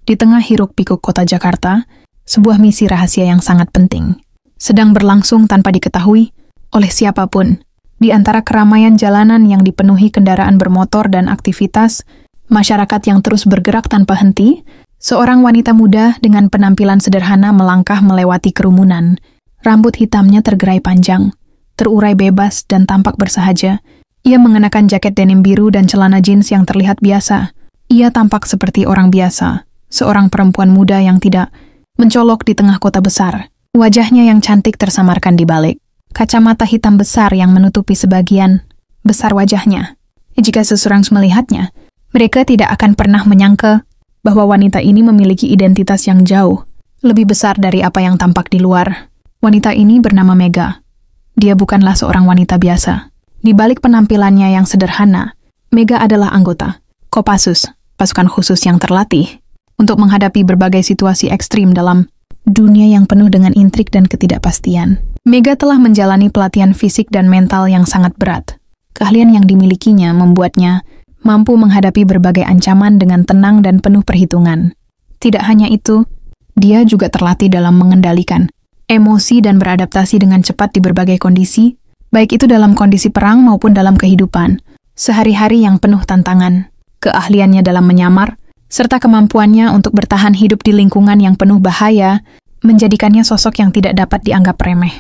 Di tengah hiruk-pikuk kota Jakarta, sebuah misi rahasia yang sangat penting sedang berlangsung tanpa diketahui oleh siapapun. Di antara keramaian jalanan yang dipenuhi kendaraan bermotor dan aktivitas masyarakat yang terus bergerak tanpa henti, seorang wanita muda dengan penampilan sederhana melangkah melewati kerumunan. Rambut hitamnya tergerai panjang, terurai bebas dan tampak bersahaja. Ia mengenakan jaket denim biru dan celana jeans yang terlihat biasa. Ia tampak seperti orang biasa, seorang perempuan muda yang tidak mencolok di tengah kota besar. Wajahnya yang cantik tersamarkan di balik kacamata hitam besar yang menutupi sebagian besar wajahnya. Jika seseorang melihatnya, mereka tidak akan pernah menyangka bahwa wanita ini memiliki identitas yang jauh lebih besar dari apa yang tampak di luar. Wanita ini bernama Mega. Dia bukanlah seorang wanita biasa. Di balik penampilannya yang sederhana, Mega adalah anggota Kopassus, pasukan khusus yang terlatih untuk menghadapi berbagai situasi ekstrim dalam dunia yang penuh dengan intrik dan ketidakpastian. Mega telah menjalani pelatihan fisik dan mental yang sangat berat. Keahlian yang dimilikinya membuatnya mampu menghadapi berbagai ancaman dengan tenang dan penuh perhitungan. Tidak hanya itu, dia juga terlatih dalam mengendalikan emosi dan beradaptasi dengan cepat di berbagai kondisi, baik itu dalam kondisi perang maupun dalam kehidupan sehari-hari yang penuh tantangan. Keahliannya dalam menyamar, serta kemampuannya untuk bertahan hidup di lingkungan yang penuh bahaya, menjadikannya sosok yang tidak dapat dianggap remeh.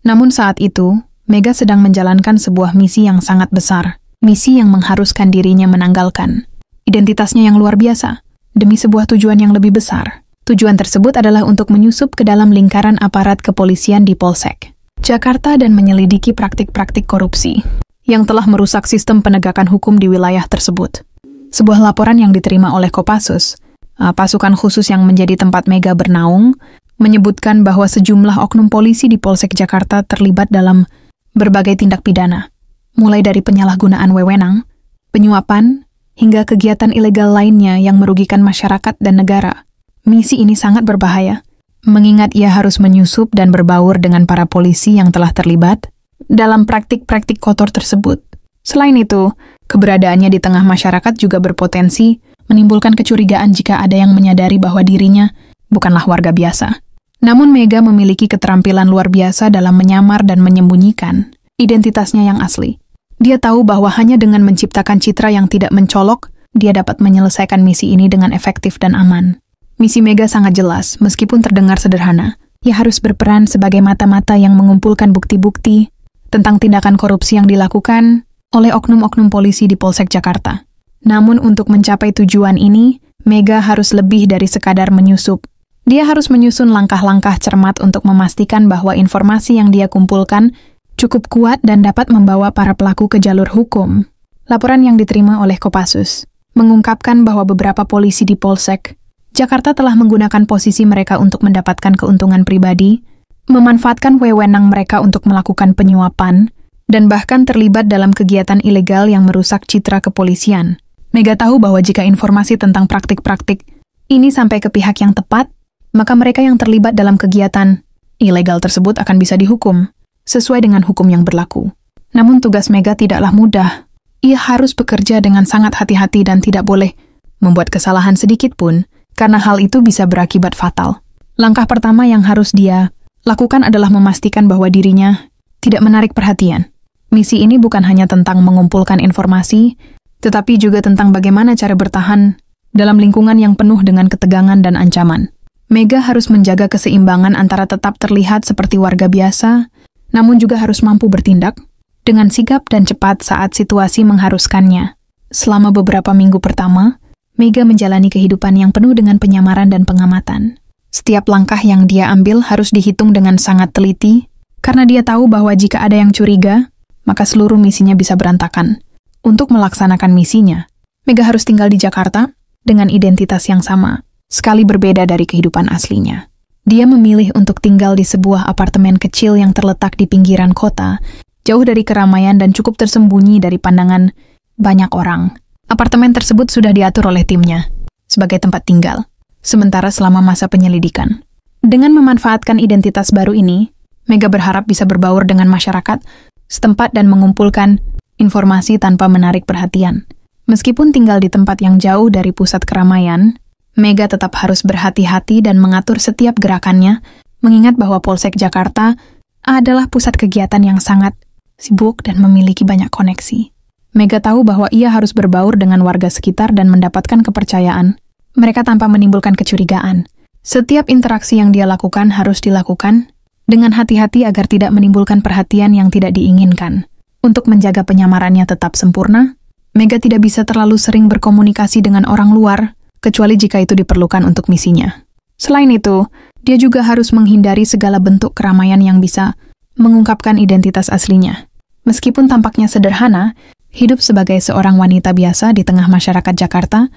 Namun saat itu, Mega sedang menjalankan sebuah misi yang sangat besar, misi yang mengharuskan dirinya menanggalkan identitasnya yang luar biasa, demi sebuah tujuan yang lebih besar. Tujuan tersebut adalah untuk menyusup ke dalam lingkaran aparat kepolisian di Polsek Jakarta dan menyelidiki praktik-praktik korupsi yang telah merusak sistem penegakan hukum di wilayah tersebut. Sebuah laporan yang diterima oleh Kopassus, pasukan khusus yang menjadi tempat Mega bernaung, menyebutkan bahwa sejumlah oknum polisi di Polsek Jakarta terlibat dalam berbagai tindak pidana, mulai dari penyalahgunaan wewenang, penyuapan, hingga kegiatan ilegal lainnya yang merugikan masyarakat dan negara. Misi ini sangat berbahaya, mengingat ia harus menyusup dan berbaur dengan para polisi yang telah terlibat dalam praktik-praktik kotor tersebut. Selain itu, keberadaannya di tengah masyarakat juga berpotensi menimbulkan kecurigaan jika ada yang menyadari bahwa dirinya bukanlah warga biasa. Namun Mega memiliki keterampilan luar biasa dalam menyamar dan menyembunyikan identitasnya yang asli. Dia tahu bahwa hanya dengan menciptakan citra yang tidak mencolok, dia dapat menyelesaikan misi ini dengan efektif dan aman. Misi Mega sangat jelas, meskipun terdengar sederhana. Ia harus berperan sebagai mata-mata yang mengumpulkan bukti-bukti tentang tindakan korupsi yang dilakukan oleh oknum-oknum polisi di Polsek Jakarta. Namun untuk mencapai tujuan ini, Mega harus lebih dari sekadar menyusup. Dia harus menyusun langkah-langkah cermat untuk memastikan bahwa informasi yang dia kumpulkan cukup kuat dan dapat membawa para pelaku ke jalur hukum. Laporan yang diterima oleh Kopassus mengungkapkan bahwa beberapa polisi di Polsek Jakarta telah menggunakan posisi mereka untuk mendapatkan keuntungan pribadi, memanfaatkan wewenang mereka untuk melakukan penyuapan, dan bahkan terlibat dalam kegiatan ilegal yang merusak citra kepolisian. Mega tahu bahwa jika informasi tentang praktik-praktik ini sampai ke pihak yang tepat, maka mereka yang terlibat dalam kegiatan ilegal tersebut akan bisa dihukum sesuai dengan hukum yang berlaku. Namun tugas Mega tidaklah mudah. Ia harus bekerja dengan sangat hati-hati dan tidak boleh membuat kesalahan sedikit pun, karena hal itu bisa berakibat fatal. Langkah pertama yang harus dia lakukan adalah memastikan bahwa dirinya tidak menarik perhatian. Misi ini bukan hanya tentang mengumpulkan informasi, tetapi juga tentang bagaimana cara bertahan dalam lingkungan yang penuh dengan ketegangan dan ancaman. Mega harus menjaga keseimbangan antara tetap terlihat seperti warga biasa, namun juga harus mampu bertindak dengan sigap dan cepat saat situasi mengharuskannya. Selama beberapa minggu pertama, Mega menjalani kehidupan yang penuh dengan penyamaran dan pengamatan. Setiap langkah yang dia ambil harus dihitung dengan sangat teliti, karena dia tahu bahwa jika ada yang curiga, maka seluruh misinya bisa berantakan. Untuk melaksanakan misinya, Mega harus tinggal di Jakarta dengan identitas yang sama, sekali berbeda dari kehidupan aslinya. Dia memilih untuk tinggal di sebuah apartemen kecil yang terletak di pinggiran kota, jauh dari keramaian dan cukup tersembunyi dari pandangan banyak orang. Apartemen tersebut sudah diatur oleh timnya sebagai tempat tinggal, sementara selama masa penyelidikan. Dengan memanfaatkan identitas baru ini, Mega berharap bisa berbaur dengan masyarakat setempat dan mengumpulkan informasi tanpa menarik perhatian. Meskipun tinggal di tempat yang jauh dari pusat keramaian, Mega tetap harus berhati-hati dan mengatur setiap gerakannya, mengingat bahwa Polsek Jakarta adalah pusat kegiatan yang sangat sibuk dan memiliki banyak koneksi. Mega tahu bahwa ia harus berbaur dengan warga sekitar dan mendapatkan kepercayaan mereka tanpa menimbulkan kecurigaan. Setiap interaksi yang dia lakukan harus dilakukan dengan hati-hati agar tidak menimbulkan perhatian yang tidak diinginkan. Untuk menjaga penyamarannya tetap sempurna, Mega tidak bisa terlalu sering berkomunikasi dengan orang luar, kecuali jika itu diperlukan untuk misinya. Selain itu, dia juga harus menghindari segala bentuk keramaian yang bisa mengungkapkan identitas aslinya. Meskipun tampaknya sederhana, hidup sebagai seorang wanita biasa di tengah masyarakat Jakarta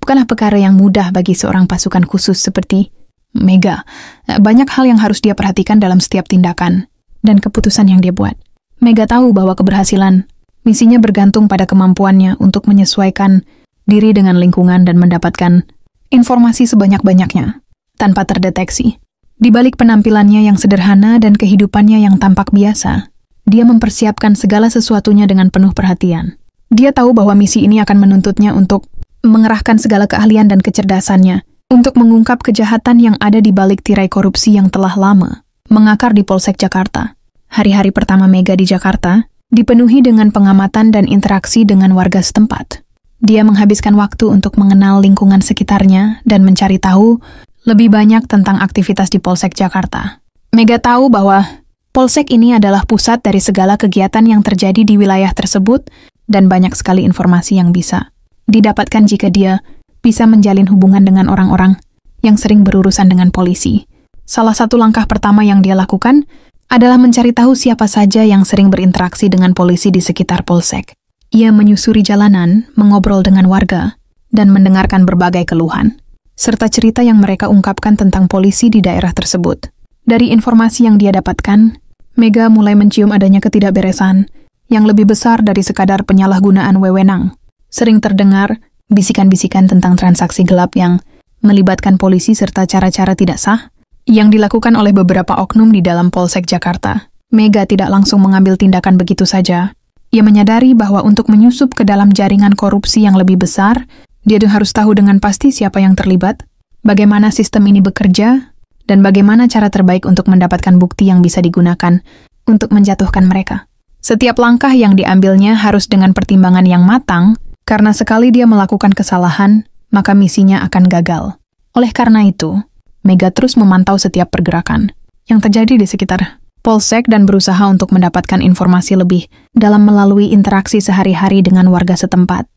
bukanlah perkara yang mudah bagi seorang pasukan khusus seperti Mega. Banyak hal yang harus dia perhatikan dalam setiap tindakan dan keputusan yang dia buat. Mega tahu bahwa keberhasilan misinya bergantung pada kemampuannya untuk menyesuaikan diri dengan lingkungan dan mendapatkan informasi sebanyak-banyaknya tanpa terdeteksi. Di balik penampilannya yang sederhana dan kehidupannya yang tampak biasa, dia mempersiapkan segala sesuatunya dengan penuh perhatian. Dia tahu bahwa misi ini akan menuntutnya untuk mengerahkan segala keahlian dan kecerdasannya untuk mengungkap kejahatan yang ada di balik tirai korupsi yang telah lama mengakar di Polsek Jakarta. Hari-hari pertama Mega di Jakarta dipenuhi dengan pengamatan dan interaksi dengan warga setempat. Dia menghabiskan waktu untuk mengenal lingkungan sekitarnya dan mencari tahu lebih banyak tentang aktivitas di Polsek Jakarta. Mega tahu bahwa Polsek ini adalah pusat dari segala kegiatan yang terjadi di wilayah tersebut dan banyak sekali informasi yang bisa didapatkan jika dia bisa menjalin hubungan dengan orang-orang yang sering berurusan dengan polisi. Salah satu langkah pertama yang dia lakukan adalah mencari tahu siapa saja yang sering berinteraksi dengan polisi di sekitar Polsek. Ia menyusuri jalanan, mengobrol dengan warga, dan mendengarkan berbagai keluhan, serta cerita yang mereka ungkapkan tentang polisi di daerah tersebut. Dari informasi yang dia dapatkan, Mega mulai mencium adanya ketidakberesan yang lebih besar dari sekadar penyalahgunaan wewenang. Sering terdengar bisikan-bisikan tentang transaksi gelap yang melibatkan polisi serta cara-cara tidak sah yang dilakukan oleh beberapa oknum di dalam Polsek Jakarta. Mega tidak langsung mengambil tindakan begitu saja. Ia menyadari bahwa untuk menyusup ke dalam jaringan korupsi yang lebih besar, dia harus tahu dengan pasti siapa yang terlibat, bagaimana sistem ini bekerja, dan bagaimana cara terbaik untuk mendapatkan bukti yang bisa digunakan untuk menjatuhkan mereka. Setiap langkah yang diambilnya harus dengan pertimbangan yang matang, karena sekali dia melakukan kesalahan, maka misinya akan gagal. Oleh karena itu, Mega terus memantau setiap pergerakan yang terjadi di sekitar Polsek dan berusaha untuk mendapatkan informasi lebih dalam melalui interaksi sehari-hari dengan warga setempat.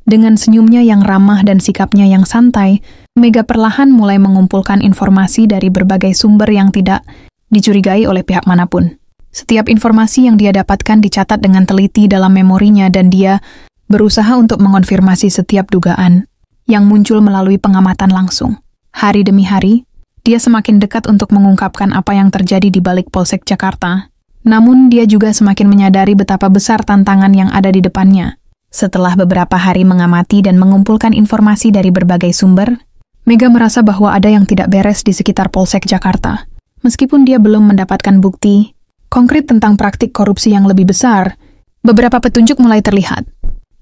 Dengan senyumnya yang ramah dan sikapnya yang santai, Mega perlahan mulai mengumpulkan informasi dari berbagai sumber yang tidak dicurigai oleh pihak manapun. Setiap informasi yang dia dapatkan dicatat dengan teliti dalam memorinya dan dia berusaha untuk mengonfirmasi setiap dugaan yang muncul melalui pengamatan langsung. Hari demi hari, dia semakin dekat untuk mengungkapkan apa yang terjadi di balik Polsek Jakarta. Namun, dia juga semakin menyadari betapa besar tantangan yang ada di depannya. Setelah beberapa hari mengamati dan mengumpulkan informasi dari berbagai sumber, Mega merasa bahwa ada yang tidak beres di sekitar Polsek Jakarta. Meskipun dia belum mendapatkan bukti konkret tentang praktik korupsi yang lebih besar, beberapa petunjuk mulai terlihat.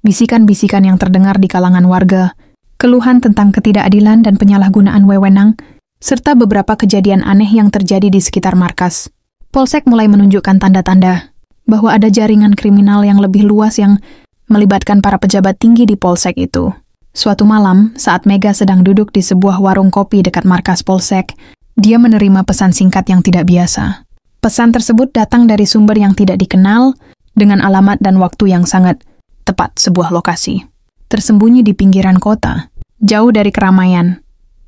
Bisikan-bisikan yang terdengar di kalangan warga, keluhan tentang ketidakadilan dan penyalahgunaan wewenang, serta beberapa kejadian aneh yang terjadi di sekitar markas. Polsek mulai menunjukkan tanda-tanda bahwa ada jaringan kriminal yang lebih luas yang melibatkan para pejabat tinggi di Polsek itu. Suatu malam, saat Mega sedang duduk di sebuah warung kopi dekat markas Polsek, dia menerima pesan singkat yang tidak biasa. Pesan tersebut datang dari sumber yang tidak dikenal, dengan alamat dan waktu yang sangat tepat sebuah lokasi. Tersembunyi di pinggiran kota, jauh dari keramaian,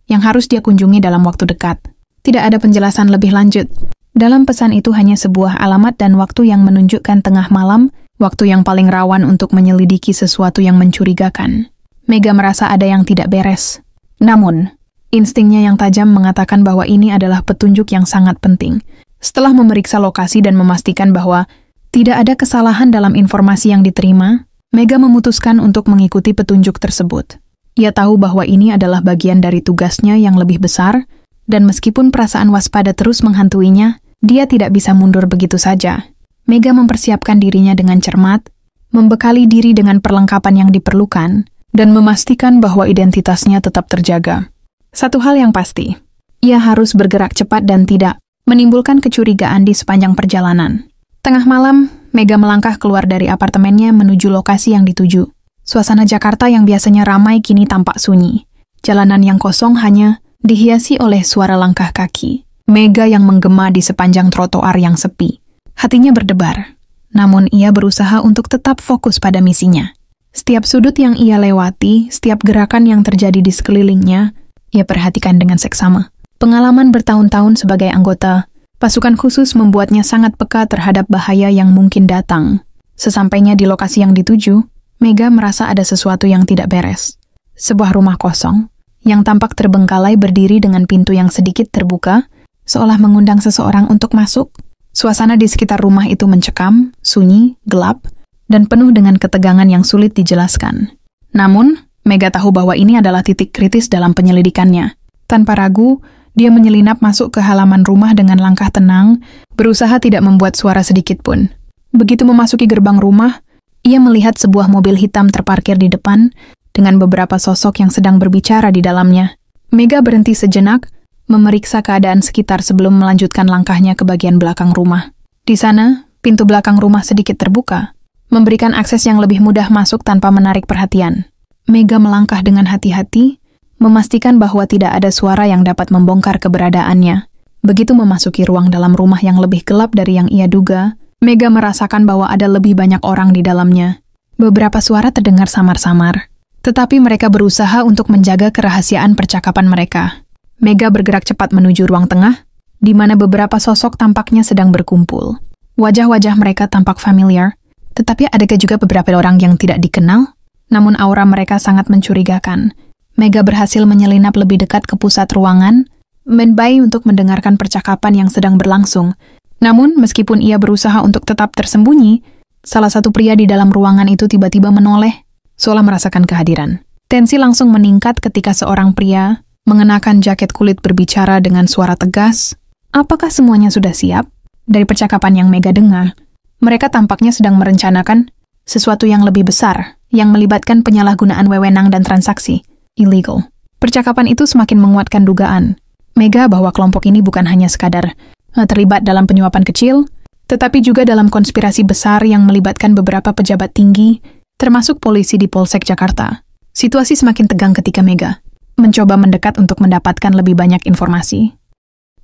yang harus dia kunjungi dalam waktu dekat. Tidak ada penjelasan lebih lanjut. Dalam pesan itu hanya sebuah alamat dan waktu yang menunjukkan tengah malam, waktu yang paling rawan untuk menyelidiki sesuatu yang mencurigakan. Mega merasa ada yang tidak beres. Namun, instingnya yang tajam mengatakan bahwa ini adalah petunjuk yang sangat penting. Setelah memeriksa lokasi dan memastikan bahwa tidak ada kesalahan dalam informasi yang diterima, Mega memutuskan untuk mengikuti petunjuk tersebut. Ia tahu bahwa ini adalah bagian dari tugasnya yang lebih besar, dan meskipun perasaan waspada terus menghantuinya, dia tidak bisa mundur begitu saja. Mega mempersiapkan dirinya dengan cermat, membekali diri dengan perlengkapan yang diperlukan, dan memastikan bahwa identitasnya tetap terjaga. Satu hal yang pasti, ia harus bergerak cepat dan tidak menimbulkan kecurigaan di sepanjang perjalanan. Tengah malam, Mega melangkah keluar dari apartemennya menuju lokasi yang dituju. Suasana Jakarta yang biasanya ramai kini tampak sunyi. Jalanan yang kosong hanya dihiasi oleh suara langkah kaki. Mega yang menggema di sepanjang trotoar yang sepi. Hatinya berdebar, namun ia berusaha untuk tetap fokus pada misinya. Setiap sudut yang ia lewati, setiap gerakan yang terjadi di sekelilingnya, ia perhatikan dengan seksama. Pengalaman bertahun-tahun sebagai anggota pasukan khusus membuatnya sangat peka terhadap bahaya yang mungkin datang. Sesampainya di lokasi yang dituju, Mega merasa ada sesuatu yang tidak beres. Sebuah rumah kosong, yang tampak terbengkalai berdiri dengan pintu yang sedikit terbuka, seolah mengundang seseorang untuk masuk. Suasana di sekitar rumah itu mencekam, sunyi, gelap, dan penuh dengan ketegangan yang sulit dijelaskan. Namun, Mega tahu bahwa ini adalah titik kritis dalam penyelidikannya. Tanpa ragu, dia menyelinap masuk ke halaman rumah dengan langkah tenang, berusaha tidak membuat suara sedikit pun. Begitu memasuki gerbang rumah, ia melihat sebuah mobil hitam terparkir di depan, dengan beberapa sosok yang sedang berbicara di dalamnya. Mega berhenti sejenak, memeriksa keadaan sekitar sebelum melanjutkan langkahnya ke bagian belakang rumah. Di sana, pintu belakang rumah sedikit terbuka, memberikan akses yang lebih mudah masuk tanpa menarik perhatian. Mega melangkah dengan hati-hati, memastikan bahwa tidak ada suara yang dapat membongkar keberadaannya. Begitu memasuki ruang dalam rumah yang lebih gelap dari yang ia duga, Mega merasakan bahwa ada lebih banyak orang di dalamnya. Beberapa suara terdengar samar-samar, tetapi mereka berusaha untuk menjaga kerahasiaan percakapan mereka. Mega bergerak cepat menuju ruang tengah, di mana beberapa sosok tampaknya sedang berkumpul. Wajah-wajah mereka tampak familiar, tetapi ada juga beberapa orang yang tidak dikenal, namun aura mereka sangat mencurigakan. Mega berhasil menyelinap lebih dekat ke pusat ruangan, mencoba untuk mendengarkan percakapan yang sedang berlangsung. Namun, meskipun ia berusaha untuk tetap tersembunyi, salah satu pria di dalam ruangan itu tiba-tiba menoleh, seolah merasakan kehadiran. Tensi langsung meningkat ketika seorang pria mengenakan jaket kulit berbicara dengan suara tegas. Apakah semuanya sudah siap? Dari percakapan yang Mega dengar, mereka tampaknya sedang merencanakan sesuatu yang lebih besar, yang melibatkan penyalahgunaan wewenang dan transaksi illegal. Percakapan itu semakin menguatkan dugaan Mega bahwa kelompok ini bukan hanya sekadar terlibat dalam penyuapan kecil, tetapi juga dalam konspirasi besar yang melibatkan beberapa pejabat tinggi, termasuk polisi di Polsek Jakarta. Situasi semakin tegang ketika Mega mencoba mendekat untuk mendapatkan lebih banyak informasi.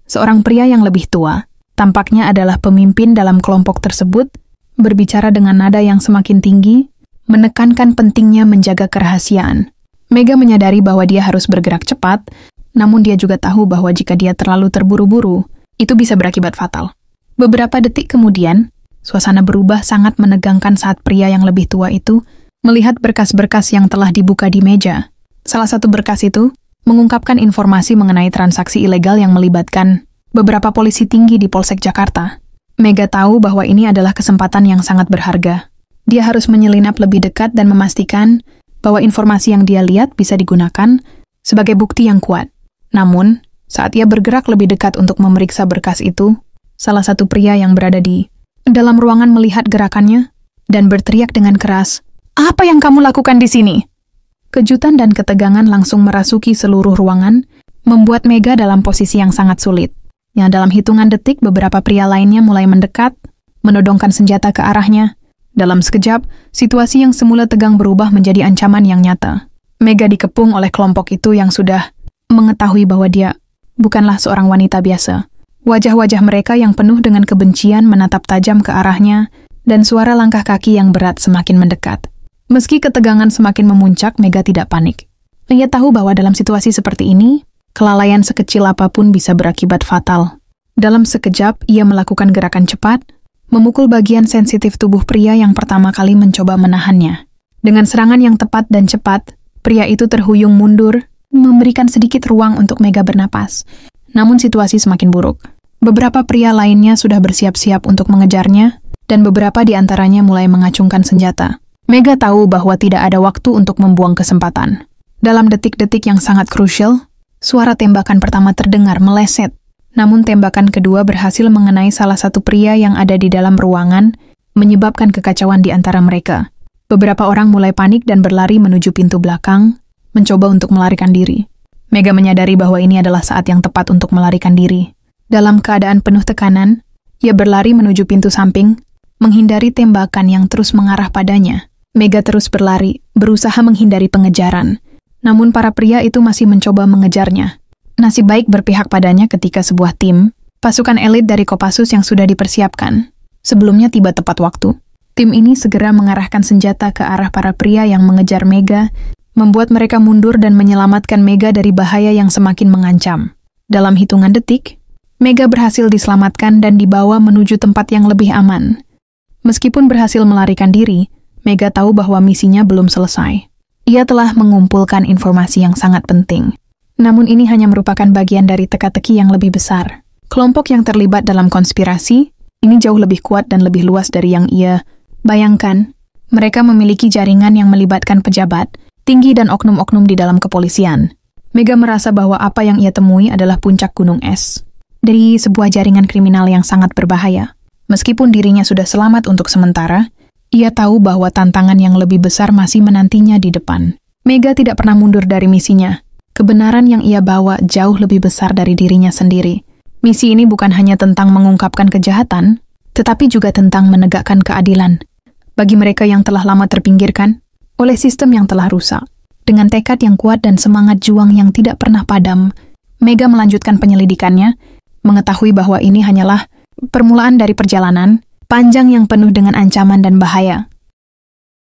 Seorang pria yang lebih tua, tampaknya adalah pemimpin dalam kelompok tersebut, berbicara dengan nada yang semakin tinggi, menekankan pentingnya menjaga kerahasiaan. Mega menyadari bahwa dia harus bergerak cepat, namun dia juga tahu bahwa jika dia terlalu terburu-buru, itu bisa berakibat fatal. Beberapa detik kemudian, suasana berubah sangat menegangkan saat pria yang lebih tua itu melihat berkas-berkas yang telah dibuka di meja. Salah satu berkas itu mengungkapkan informasi mengenai transaksi ilegal yang melibatkan beberapa polisi tinggi di Polsek Jakarta. Mega tahu bahwa ini adalah kesempatan yang sangat berharga. Dia harus menyelinap lebih dekat dan memastikan bahwa informasi yang dia lihat bisa digunakan sebagai bukti yang kuat. Namun, saat ia bergerak lebih dekat untuk memeriksa berkas itu, salah satu pria yang berada di dalam ruangan melihat gerakannya dan berteriak dengan keras, "Apa yang kamu lakukan di sini?" Kejutan dan ketegangan langsung merasuki seluruh ruangan, membuat Mega dalam posisi yang sangat sulit. Yang dalam hitungan detik beberapa pria lainnya mulai mendekat, menodongkan senjata ke arahnya. Dalam sekejap, situasi yang semula tegang berubah menjadi ancaman yang nyata. Mega dikepung oleh kelompok itu yang sudah mengetahui bahwa dia bukanlah seorang wanita biasa. Wajah-wajah mereka yang penuh dengan kebencian menatap tajam ke arahnya, dan suara langkah kaki yang berat semakin mendekat. Meski ketegangan semakin memuncak, Mega tidak panik. Ia tahu bahwa dalam situasi seperti ini, kelalaian sekecil apapun bisa berakibat fatal. Dalam sekejap, ia melakukan gerakan cepat, memukul bagian sensitif tubuh pria yang pertama kali mencoba menahannya. Dengan serangan yang tepat dan cepat, pria itu terhuyung mundur, memberikan sedikit ruang untuk Mega bernapas. Namun situasi semakin buruk. Beberapa pria lainnya sudah bersiap-siap untuk mengejarnya, dan beberapa di antaranya mulai mengacungkan senjata. Mega tahu bahwa tidak ada waktu untuk membuang kesempatan. Dalam detik-detik yang sangat krusial, suara tembakan pertama terdengar meleset, namun tembakan kedua berhasil mengenai salah satu pria yang ada di dalam ruangan, menyebabkan kekacauan di antara mereka. Beberapa orang mulai panik dan berlari menuju pintu belakang, mencoba untuk melarikan diri. Mega menyadari bahwa ini adalah saat yang tepat untuk melarikan diri. Dalam keadaan penuh tekanan, ia berlari menuju pintu samping, menghindari tembakan yang terus mengarah padanya. Mega terus berlari, berusaha menghindari pengejaran. Namun para pria itu masih mencoba mengejarnya. Nasib baik berpihak padanya ketika sebuah tim, pasukan elit dari Kopassus yang sudah dipersiapkan, sebelumnya tiba tepat waktu. Tim ini segera mengarahkan senjata ke arah para pria yang mengejar Mega, membuat mereka mundur dan menyelamatkan Mega dari bahaya yang semakin mengancam. Dalam hitungan detik, Mega berhasil diselamatkan dan dibawa menuju tempat yang lebih aman. Meskipun berhasil melarikan diri, Mega tahu bahwa misinya belum selesai. Ia telah mengumpulkan informasi yang sangat penting. Namun ini hanya merupakan bagian dari teka-teki yang lebih besar. Kelompok yang terlibat dalam konspirasi, ini jauh lebih kuat dan lebih luas dari yang ia bayangkan. Mereka memiliki jaringan yang melibatkan pejabat, tinggi dan oknum-oknum di dalam kepolisian. Mega merasa bahwa apa yang ia temui adalah puncak gunung es dari sebuah jaringan kriminal yang sangat berbahaya. Meskipun dirinya sudah selamat untuk sementara, ia tahu bahwa tantangan yang lebih besar masih menantinya di depan. Mega tidak pernah mundur dari misinya. Kebenaran yang ia bawa jauh lebih besar dari dirinya sendiri. Misi ini bukan hanya tentang mengungkapkan kejahatan, tetapi juga tentang menegakkan keadilan. Bagi mereka yang telah lama terpinggirkan oleh sistem yang telah rusak. Dengan tekad yang kuat dan semangat juang yang tidak pernah padam, Mega melanjutkan penyelidikannya, mengetahui bahwa ini hanyalah permulaan dari perjalanan panjang yang penuh dengan ancaman dan bahaya.